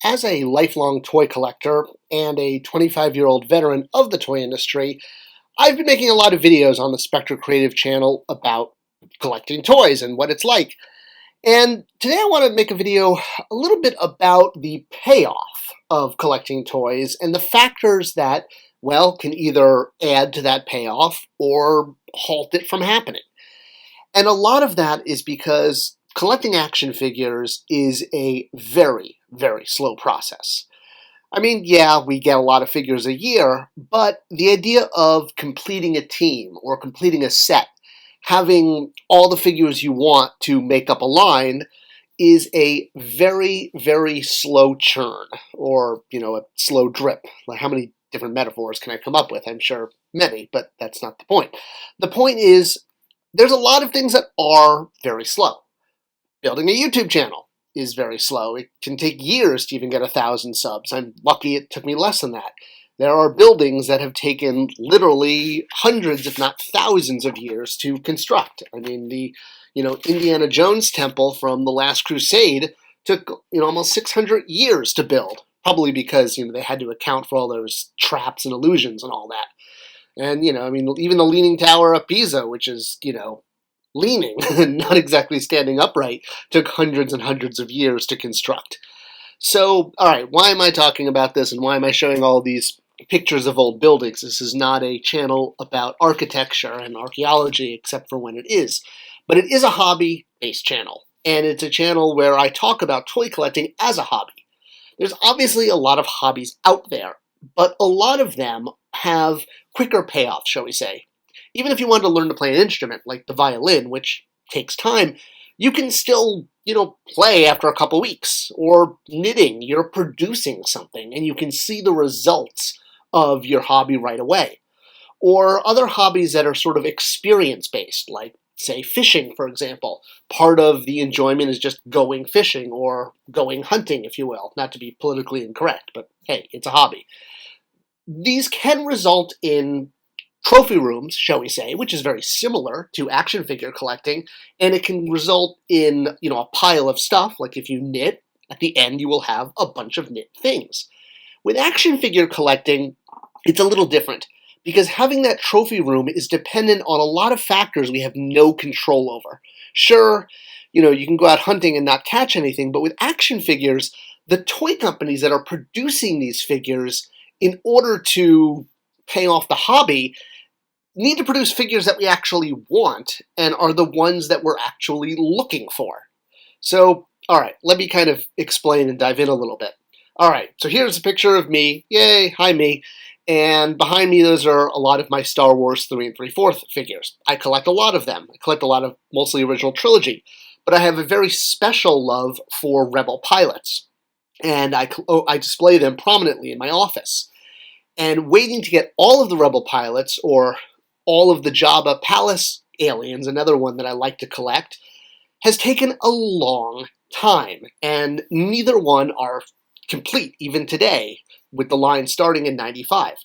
as a lifelong toy collector and a 25-year-old veteran of the toy industry, I've been making a lot of videos on the Spector Creative channel about collecting toys and what it's like. And today I want to make a video a little bit about the payoff of collecting toys and the factors that, well, can either add to that payoff or halt it from happening. And a lot of that is because collecting action figures is a very, very slow process. I mean, yeah, we get a lot of figures a year, but the idea of completing a team or completing a set, having all the figures you want to make up a line, is a very, very slow churn, or, a slow drip. Like, how many different metaphors can I come up with? I'm sure many, but that's not the point. The point is, there's a lot of things that are very slow. Building a YouTube channel is very slow. It can take years to even get 1,000 subs. I'm lucky it took me less than that. There are buildings that have taken literally hundreds, if not thousands of years to construct. I mean, the Indiana Jones temple from The Last Crusade took almost 600 years to build, probably because they had to account for all those traps and illusions and all that. And even the Leaning Tower of Pisa, which is leaning and not exactly standing upright, took hundreds and hundreds of years to construct. So, all right, why am I talking about this and why am I showing all these pictures of old buildings? This is not a channel about architecture and archaeology, except for when it is. But it is a hobby-based channel, and it's a channel where I talk about toy collecting as a hobby. There's obviously a lot of hobbies out there, but a lot of them have quicker payoffs, shall we say. Even if you want to learn to play an instrument, like the violin, which takes time, you can still, play after a couple weeks. Or knitting, you're producing something, and you can see the results of your hobby right away. Or other hobbies that are sort of experience-based, like, say, fishing, for example. Part of the enjoyment is just going fishing, or going hunting, if you will. Not to be politically incorrect, but hey, it's a hobby. These can result in trophy rooms, shall we say, which is very similar to action figure collecting, and it can result in, a pile of stuff. Like if you knit, at the end you will have a bunch of knit things. With action figure collecting, it's a little different, because having that trophy room is dependent on a lot of factors we have no control over. Sure, you can go out hunting and not catch anything, but with action figures, the toy companies that are producing these figures, in order to pay off the hobby, need to produce figures that we actually want and are the ones that we're actually looking for. So, all right, let me kind of explain and dive in a little bit. All right, so here's a picture of me. Yay, hi me. And behind me, those are a lot of my Star Wars 3 3/4 figures. I collect a lot of them. I collect a lot of mostly original trilogy. But I have a very special love for Rebel pilots. And I display them prominently in my office. And waiting to get all of the Rebel pilots, or all of the Jabba Palace aliens, another one that I like to collect, has taken a long time. And neither one are complete, even today, with the line starting in '95.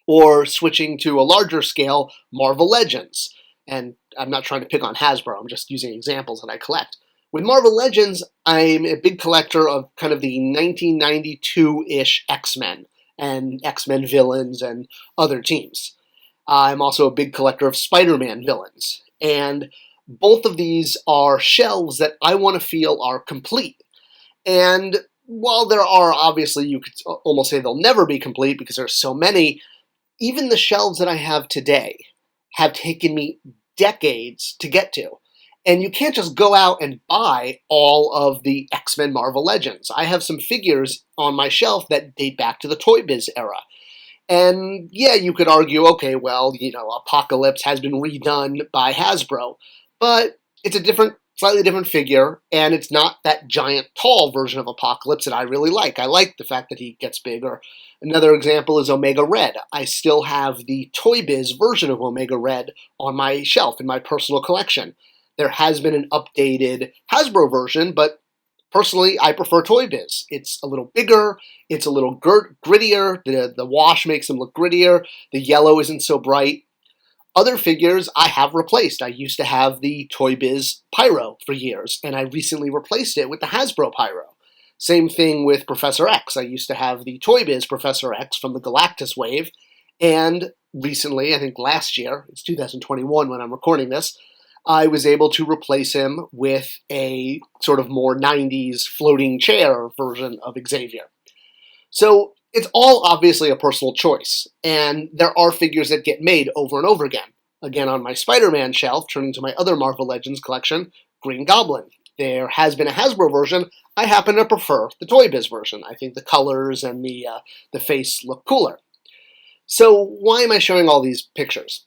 Or switching to a larger scale, Marvel Legends. And I'm not trying to pick on Hasbro, I'm just using examples that I collect. With Marvel Legends, I'm a big collector of kind of the 1992-ish X-Men, and X-Men villains and other teams. I'm also a big collector of Spider-Man villains. And both of these are shelves that I want to feel are complete. And while there are, obviously, you could almost say they'll never be complete because there's so many, even the shelves that I have today have taken me decades to get to. And you can't just go out and buy all of the X-Men Marvel Legends. I have some figures on my shelf that date back to the Toy Biz era. And yeah, you could argue, okay, well, Apocalypse has been redone by Hasbro, but it's a slightly different figure, and it's not that giant, tall version of Apocalypse that I really like. I like the fact that he gets bigger. Another example is Omega Red. I still have the Toy Biz version of Omega Red on my shelf in my personal collection. There has been an updated Hasbro version, but personally, I prefer Toy Biz. It's a little bigger, it's a little grittier, the wash makes them look grittier, the yellow isn't so bright. Other figures I have replaced. I used to have the Toy Biz Pyro for years, and I recently replaced it with the Hasbro Pyro. Same thing with Professor X. I used to have the Toy Biz Professor X from the Galactus wave, and recently, I think last year, it's 2021 when I'm recording this, I was able to replace him with a sort of more 90s floating chair version of Xavier. So it's all obviously a personal choice, and there are figures that get made over and over again. Again, on my Spider-Man shelf, turning to my other Marvel Legends collection, Green Goblin. There has been a Hasbro version. I happen to prefer the Toy Biz version. I think the colors and the face look cooler. So why am I showing all these pictures?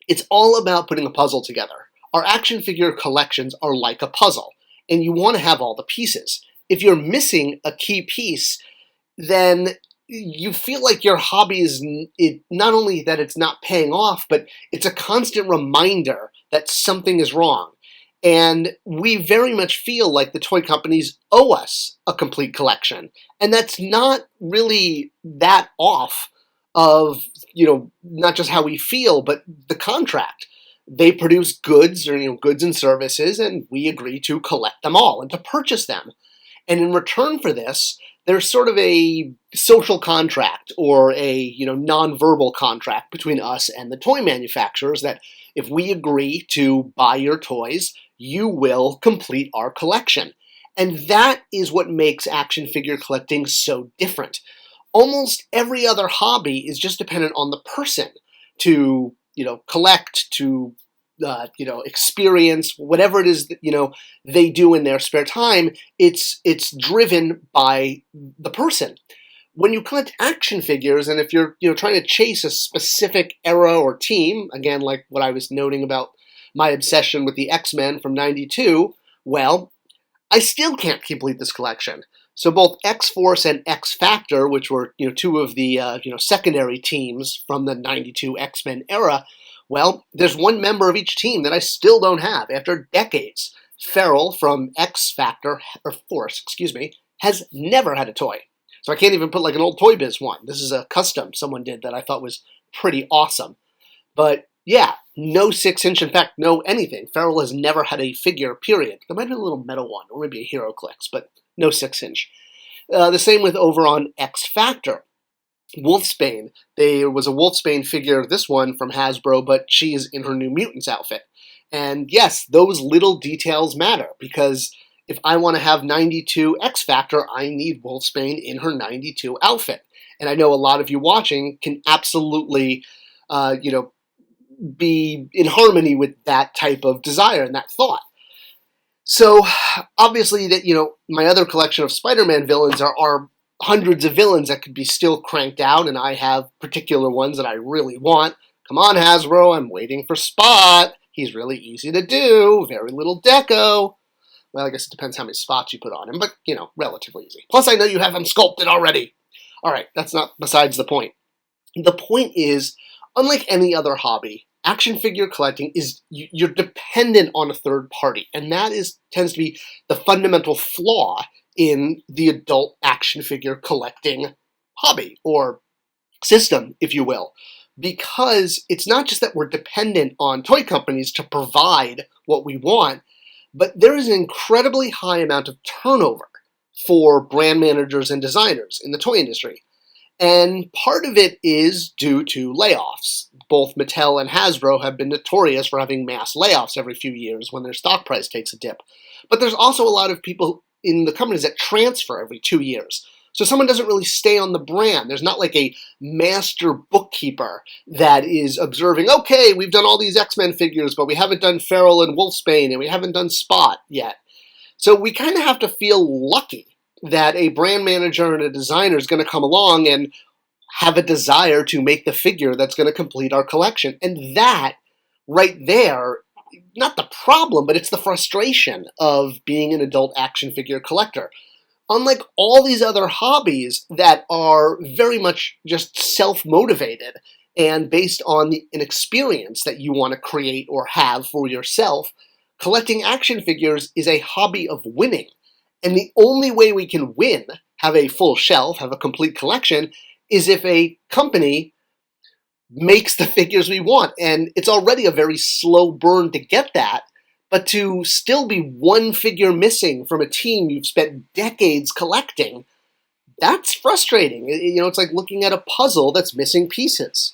It's all about putting a puzzle together. Our action figure collections are like a puzzle, and you want to have all the pieces. If you're missing a key piece, then you feel like your hobby is not only that it's not paying off, but it's a constant reminder that something is wrong. And we very much feel like the toy companies owe us a complete collection. And that's not really that off of, not just how we feel, but the contract. They produce goods or, goods and services, and we agree to collect them all and to purchase them. And in return for this, there's sort of a social contract or a nonverbal contract between us and the toy manufacturers that if we agree to buy your toys, you will complete our collection. And that is what makes action figure collecting so different. Almost every other hobby is just dependent on the person to collect, to experience whatever it is that they do in their spare time. It's driven by the person. When you collect action figures, and if you're trying to chase a specific era or team, again like what I was noting about my obsession with the X-Men from '92, well, I still can't complete this collection. So both X-Force and X-Factor, which were two of the secondary teams from the '92 X-Men era, well, there's one member of each team that I still don't have after decades. Feral from X-Factor, or Force, has never had a toy. So I can't even put like an old Toy Biz one. This is a custom someone did that I thought was pretty awesome. But yeah, no 6-inch, in fact, no anything. Feral has never had a figure, period. There might be a little metal one, or maybe a Hero Clicks, but no 6-inch. The same with over on X-Factor. Wolfsbane. There was a Wolfsbane figure, this one from Hasbro, but she is in her New Mutants outfit. And yes, those little details matter, because if I want to have 92 X-Factor, I need Wolfsbane in her 92 outfit. And I know a lot of you watching can absolutely, be in harmony with that type of desire and that thought. So obviously that, my other collection of Spider-Man villains are hundreds of villains that could be still cranked out, and I have particular ones that I really want. Come on, Hasbro, I'm waiting for Spot. He's really easy to do, very little deco. Well, I guess it depends how many spots you put on him, but, relatively easy. Plus, I know you have him sculpted already. All right, that's not besides the point. The point is, unlike any other hobby, action figure collecting is you're dependent on a third party, and that tends to be the fundamental flaw in the adult action figure collecting hobby, or system, if you will. Because it's not just that we're dependent on toy companies to provide what we want, but there is an incredibly high amount of turnover for brand managers and designers in the toy industry. And part of it is due to layoffs. Both Mattel and Hasbro have been notorious for having mass layoffs every few years when their stock price takes a dip. But there's also a lot of people in the companies that transfer every 2 years. So someone doesn't really stay on the brand. There's not like a master bookkeeper that is observing, okay, we've done all these X-Men figures, but we haven't done Feral and Wolfsbane, and we haven't done Spot yet. So we kind of have to feel lucky that a brand manager and a designer is going to come along and have a desire to make the figure that's going to complete our collection. And that, right there, not the problem, but it's the frustration of being an adult action figure collector. Unlike all these other hobbies that are very much just self-motivated and based on an experience that you want to create or have for yourself, collecting action figures is a hobby of winning. And the only way we can win, have a full shelf, have a complete collection, is if a company makes the figures we want. And it's already a very slow burn to get that, But to still be one figure missing from a team you've spent decades collecting, that's frustrating. It's like looking at a puzzle that's missing pieces.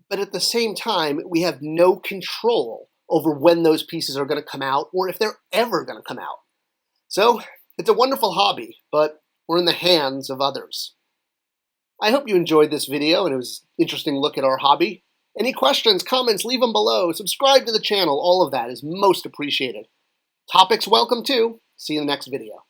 But at the same time, we have no control over when those pieces are going to come out or if they're ever going to come out. So it's a wonderful hobby, but we're in the hands of others. I hope you enjoyed this video and it was an interesting look at our hobby. Any questions, comments, leave them below. Subscribe to the channel. All of that is most appreciated. Topics welcome too. See you in the next video.